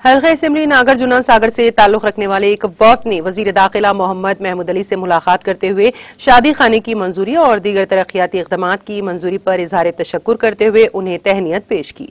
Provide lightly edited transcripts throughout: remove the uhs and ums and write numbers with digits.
हल्का असेंबली नागार्जुन सागर से ताल्लुक रखने वाले एक वफ्द ने वजीर दाखिला मोहम्मद महमूद अली से मुलाकात करते हुए शादी खाने की मंजूरी और दीगर तरक्याती इकदाम की मंजूरी पर इजहार तशक्कुर करते हुए उन्हें तहनीत पेश की।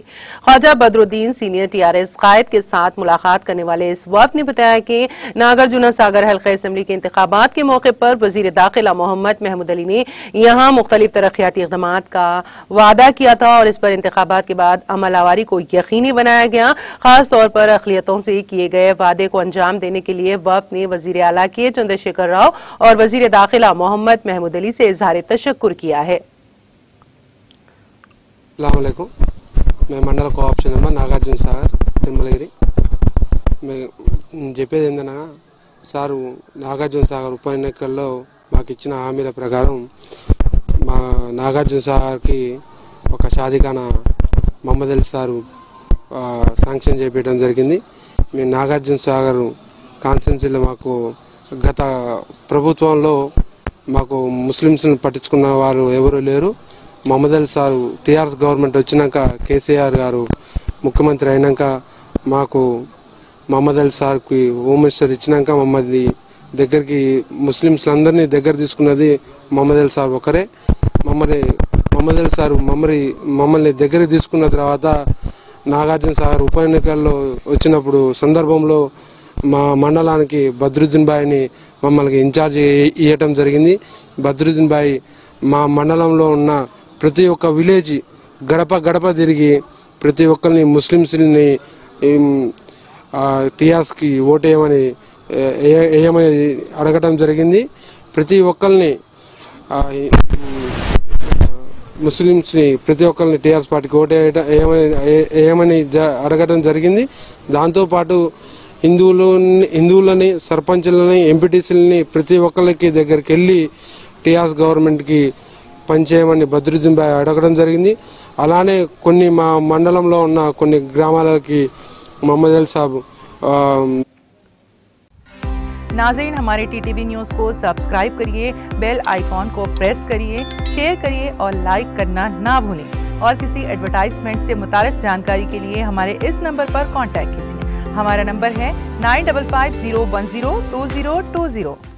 ख्वाजा बदरुद्दीन सीनियर TRS कायद के साथ मुलाकात करने वाले इस वफ्द ने बताया कि नागार्जुन सागर हल्का असेंबली के इंतखाबात के मौके पर वजीर दाखिला मोहम्मद महमूद अली ने यहाँ मुख्तलिफ तरक्याती इकदाम का वादा किया था और इस पर इंतखाबात के बाद अमल आवारी को यकीनी बनाया गया। खास तौर पर अक़लियतों से किए गए वादे को अंजाम देने के लिए वफ्द ने वजीर आला के चंद्रशेखर राव और वजीर दाखिला मोहम्मद महमूद अली से इजहार तशक्कुर किया है। मैं मंडल कोआप्शन नागार्जुन सागर तिरुमलगिरी मैं చెప్పేది ఏందనగా సార్ నాగార్జున సాగర్ ఉప ఎన్నికల్లో మాకు ఇచ్చిన హామీల ప్రకారం మా నాగార్జున సాగర్కి ఒక షాదీఖానా మొహమ్మద్ అలీ సార్ శాంక్షన్ చేయించడం జరిగింది। మీ నాగార్జున సాగర్ కాన్స్టిట్యున్సీలో మాకు గత ప్రభుత్వంలో మాకు ముస్లిమ్స్ని పట్టించుకున్న వారు ఎవరు లేరు। Mohammed Ali sir TRS government వచ్చినాక KCR గారు ముఖ్యమంత్రి అయినాక మాకు మొహమ్మద్ అలీ సార్కి హోమ్ మినిస్టర్ ఇచ్చినాక మమ్మల్ని దగ్గరికి ముస్లిమ్స్లందరినీ దగ్గర తీసుకున్నది మొహమ్మద్ అలీ సార్ ఒకరే। మొహమ్మద్ అలీ సార్ మమ్మల్ని దగ్గరికి తీసుకున్న తర్వాత నాగార్జున సాగర్ ఉప ఎన్నికల్లో వచ్చినప్పుడు సందర్భంలో మా మండలానికి బద్రుద్దీన్ భాయ్ని మమ్మల్ని ఇన్ఛార్జ్ ఇవ్వటం జరిగింది। బద్రుద్దీన్ భాయ్ మా మండలంలో ఉన్న ప్రతి ఒక్క విలేజ్ గడప గడప తిరిగి ప్రతి ఒక్కరిని ముస్లిమ్స్ని TRSకి ఓటేయమని అడగటం జరిగింది। ప్రతి ఒక్కరిని ముస్లిమ్స్ని ప్రతి ఒక్కరిని TRS పార్టీకి ఓటేయమని అడగడం జరిగింది। దాంతోపాటు హిందువులని సర్పంచులని ఎంపీటీసీలని ప్రతి ఒక్కరికి దగ్గరికి వెళ్ళి TRS గవర్నమెంట్కి పనిచేయమని బద్రుద్దీన్ భాయ్ అడగడం జరిగింది। అలానే కొన్ని మా మండలంలో ఉన్న కొన్ని గ్రామాలకి మొహమ్మద్ అలీ సాబ్ नाज़रीन, हमारे TTV न्यूज़ को सब्सक्राइब करिए, बेल आइकॉन को प्रेस करिए, शेयर करिए और लाइक करना ना भूलें। और किसी एडवर्टाइजमेंट से मुताल्लिक जानकारी के लिए हमारे इस नंबर पर कांटेक्ट कीजिए। हमारा नंबर है 9550102020।